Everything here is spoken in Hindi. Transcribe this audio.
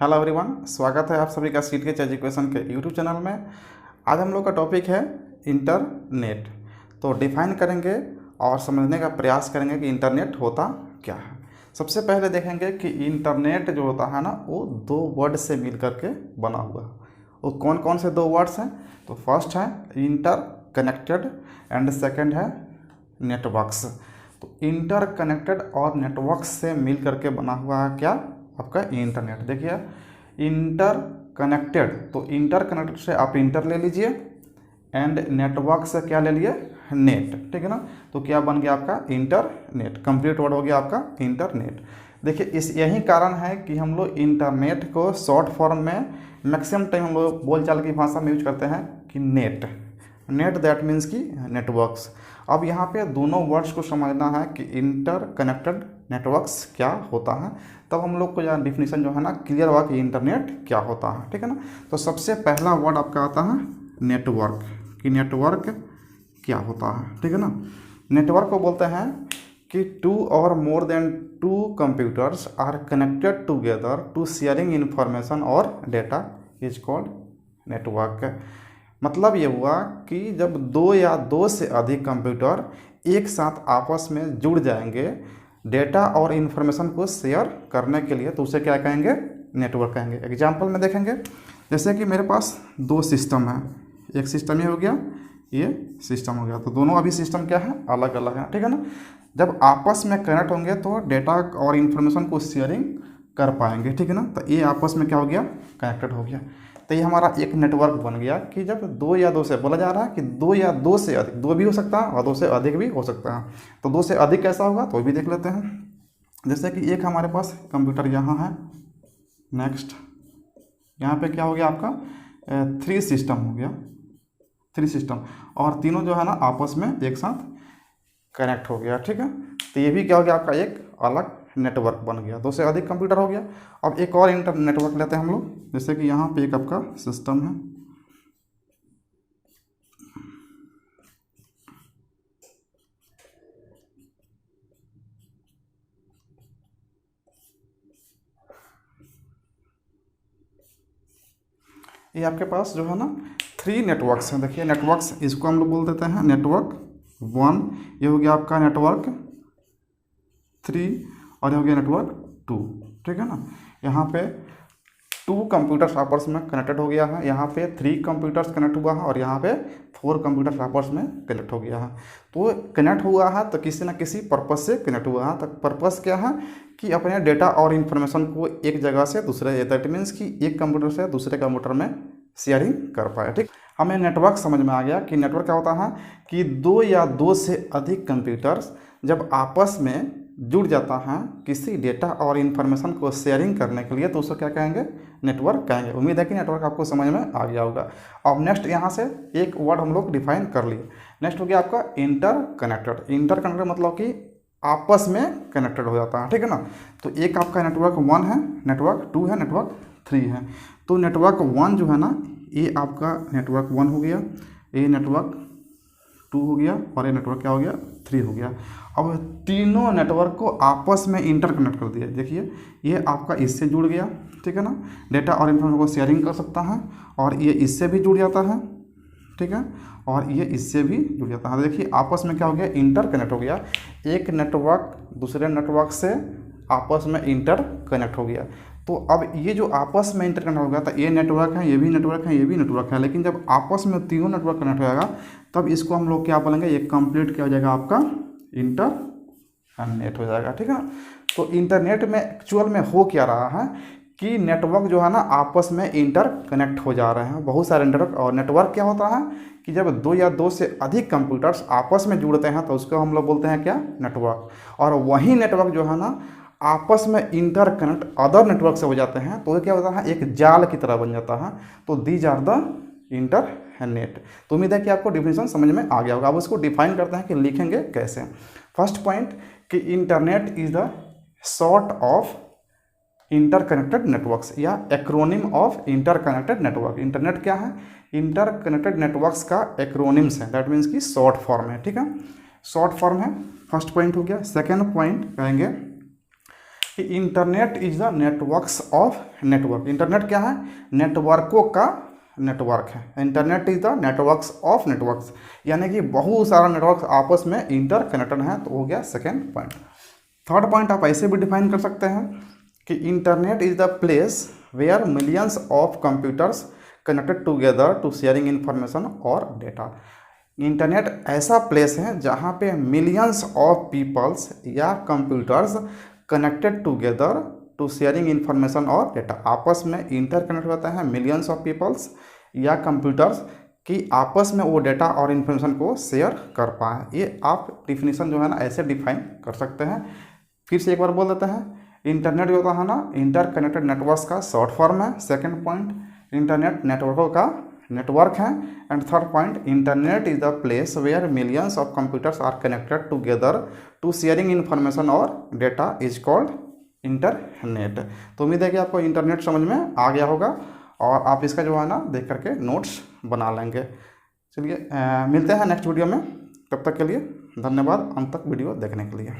हेलो एवरीवन, स्वागत है आप सभी का सीट के एजुकेशन के यूट्यूब चैनल में। आज हम लोग का टॉपिक है इंटरनेट। तो डिफाइन करेंगे और समझने का प्रयास करेंगे कि इंटरनेट होता क्या है। सबसे पहले देखेंगे कि इंटरनेट जो होता है ना, वो दो वर्ड से मिल करके बना हुआ है। वो कौन कौन से दो वर्ड्स हैं? तो फर्स्ट है इंटर कनेक्टेड एंड सेकेंड है नेटवर्क्स। तो इंटर कनेक्टेड और नेटवर्क से मिल करके बना हुआ है क्या? आपका इंटरनेट। देखिए इंटर कनेक्टेड, तो इंटर कनेक्टेड से आप इंटर ले लीजिए एंड नेटवर्क से क्या ले लिए? नेट। ठीक है ना। तो क्या बन गया आपका इंटरनेट। कंप्लीट वर्ड हो गया आपका इंटरनेट। देखिए इस यही कारण है कि हम लोग इंटरनेट को शॉर्ट फॉर्म में मैक्सिमम टाइम हम लोग बोलचाल की भाषा में यूज करते हैं कि नेट। नेट दैट मीन्स कि नेटवर्क्स। अब यहाँ पे दोनों वर्ड्स को समझना है कि इंटर कनेक्टेड नेटवर्क्स क्या होता है, तब हम लोग को यहाँ डिफिनीशन जो है ना क्लियर हुआ कि इंटरनेट क्या होता है। ठीक है ना। तो सबसे पहला वर्ड आपका आता है नेटवर्क, कि नेटवर्क क्या होता है। ठीक है ना। नेटवर्क को बोलते हैं कि टू और more than two computers are connected together to sharing information और डेटा इज कॉल्ड नेटवर्क। मतलब ये हुआ कि जब दो या दो से अधिक कंप्यूटर एक साथ आपस में जुड़ जाएंगे डेटा और इन्फॉर्मेशन को शेयर करने के लिए, तो उसे क्या कहेंगे? नेटवर्क कहेंगे। एग्जाम्पल में देखेंगे, जैसे कि मेरे पास दो सिस्टम है, एक सिस्टम ये हो गया, ये सिस्टम हो गया। तो दोनों अभी सिस्टम क्या है? अलग अलग है। ठीक है ना। जब आपस में कनेक्ट होंगे तो डेटा और इन्फॉर्मेशन को शेयरिंग कर पाएंगे। ठीक है ना। तो ये आपस में क्या हो गया? कनेक्टेड हो गया। तो ये हमारा एक नेटवर्क बन गया कि जब दो या दो से, बोला जा रहा है कि दो या दो से अधिक, दो भी हो सकता है और दो से अधिक भी हो सकता है। तो दो से अधिक कैसा होगा तो भी देख लेते हैं। जैसे कि एक हमारे पास कंप्यूटर यहाँ है, नेक्स्ट यहाँ पे क्या हो गया आपका? थ्री सिस्टम हो गया, थ्री सिस्टम, और तीनों जो है ना आपस में एक साथ कनेक्ट हो गया। ठीक है। तो ये भी क्या हो गया आपका? एक अलग नेटवर्क बन गया। दो से अधिक कंप्यूटर हो गया। अब एक और इंटर नेटवर्क लेते हैं हम लोग, जैसे कि यहाँ पे एक आपका सिस्टम है, ये आपके पास जो है ना थ्री नेटवर्क्स हैं। देखिए नेटवर्क्स, इसको हम लोग बोल देते हैं नेटवर्क वन, ये हो गया आपका नेटवर्क थ्री, और ये हो गया नेटवर्क टू। ठीक है ना। यहाँ पे टू कंप्यूटर्स आपस में कनेक्टेड हो गया है, यहाँ पे थ्री कंप्यूटर्स कनेक्ट हुआ है, और यहाँ पे फोर कंप्यूटर्स आपस में कनेक्ट हो गया है। तो कनेक्ट हुआ है तो किसी ना किसी पर्पस से कनेक्ट हुआ है। तो पर्पस क्या है? कि अपने डेटा और इन्फॉर्मेशन को एक जगह से दूसरे, दैट मीन्स कि एक कंप्यूटर से दूसरे कंप्यूटर में शेयरिंग कर पाए। ठीक, हमें नेटवर्क समझ में आ गया कि नेटवर्क क्या होता है कि दो या दो से अधिक कंप्यूटर्स जब आपस में जुड़ जाता है किसी डेटा और इन्फॉर्मेशन को शेयरिंग करने के लिए, तो उसको क्या कहेंगे? नेटवर्क कहेंगे। उम्मीद है कि नेटवर्क आपको समझ में आ गया होगा। अब नेक्स्ट यहाँ से एक वर्ड हम लोग डिफाइन कर लिए। नेक्स्ट हो गया आपका इंटर कनेक्टेड। इंटर कनेक्टेड मतलब कि आपस में कनेक्टेड हो जाता है। ठीक है ना। तो एक आपका नेटवर्क वन है, नेटवर्क टू है, नेटवर्क थ्री है। तो नेटवर्क वन जो है ना, ये आपका नेटवर्क वन हो गया, ये नेटवर्क टू हो गया, और ये नेटवर्क क्या हो गया? थ्री हो गया। अब तीनों नेटवर्क को आपस में इंटर कनेक्ट कर दिया। देखिए ये आपका इससे जुड़ गया। ठीक है ना। डेटा और इन्फॉर्मेशन को शेयरिंग कर सकता है, और ये इससे भी जुड़ जाता है। ठीक है। और ये इससे भी जुड़ जाता है। देखिए आपस में क्या हो गया? इंटर कनेक्ट हो गया। एक नेटवर्क दूसरे नेटवर्क से आपस में इंटर कनेक्ट हो गया। तो अब ये जो आपस में इंटर कनेक्ट हो गया, तो ये नेटवर्क है, ये भी नेटवर्क है, ये भी नेटवर्क है। लेकिन जब आपस में तीनों नेटवर्क कनेक्ट हो जाएगा, तब इसको हम लोग क्या बोलेंगे? ये कंप्लीट क्या हो जाएगा? आपका इंटरनेट हो जाएगा। ठीक है ना। तो इंटरनेट में एक्चुअल में हो क्या रहा है कि नेटवर्क जो है ना आपस में इंटर कनेक्ट हो जा रहे हैं, बहुत सारे नेटवर्क। और नेटवर्क क्या होता है कि जब दो या दो से अधिक कंप्यूटर्स आपस में जुड़ते हैं, तो उसको हम लोग बोलते हैं क्या? नेटवर्क। और वही नेटवर्क जो है ना आपस में इंटर कनेक्ट अदर नेटवर्क से हो जाते हैं, तो क्या होता है? एक जाल की तरह बन जाता है। तो दीज आर द इंटरनेट। तो उम्मीद है कि आपको डिफिनेशन समझ में आ गया होगा। अब उसको डिफाइन करते हैं कि लिखेंगे कैसे। फर्स्ट पॉइंट कि internet is the sort of interconnected networks, या acronym of interconnected network. Internet क्या है? इंटरकनेक्टेड नेटवर्क्स का एक्रोनिम्स है, दैट मीन्स कि शॉर्ट फॉर्म है। ठीक है, शॉर्ट फॉर्म है। फर्स्ट पॉइंट हो गया। सेकेंड पॉइंट कहेंगे कि internet is the networks of network. Internet क्या है? नेटवर्कों का नेटवर्क है। Internet is the networks of networks, यानी कि बहुत सारा नेटवर्क आपस में इंटर कनेक्टेड है। तो हो गया सेकेंड पॉइंट। थर्ड पॉइंट आप ऐसे भी डिफाइन कर सकते हैं कि internet is the place where millions of computers connected together to sharing information और डेटा। इंटरनेट ऐसा प्लेस है जहाँ पे मिलियंस ऑफ पीपल्स या computers connected together to sharing information और डेटा, आपस में इंटर कनेक्ट होता है मिलियंस ऑफ पीपल्स या कंप्यूटर्स कि आपस में वो डेटा और इन्फॉर्मेशन को शेयर कर पाए। ये आप डिफिनीशन जो है ना ऐसे डिफाइन कर सकते हैं। फिर से एक बार बोल देते हैं, इंटरनेट जो होता है ना इंटर कनेक्टेड नेटवर्क्स का शॉर्ट फॉर्म है। सेकेंड पॉइंट, इंटरनेट नेटवर्कों का नेटवर्क है। And third point, internet is the place where millions of computers are connected together to sharing information और डेटा इज कॉल्ड इंटरनेट। तो उम्मीद है कि आपको इंटरनेट समझ में आ गया होगा और आप इसका जो है ना देख करके नोट्स बना लेंगे। चलिए मिलते हैं नेक्स्ट वीडियो में, तब तक के लिए धन्यवाद अंत तक वीडियो देखने के लिए।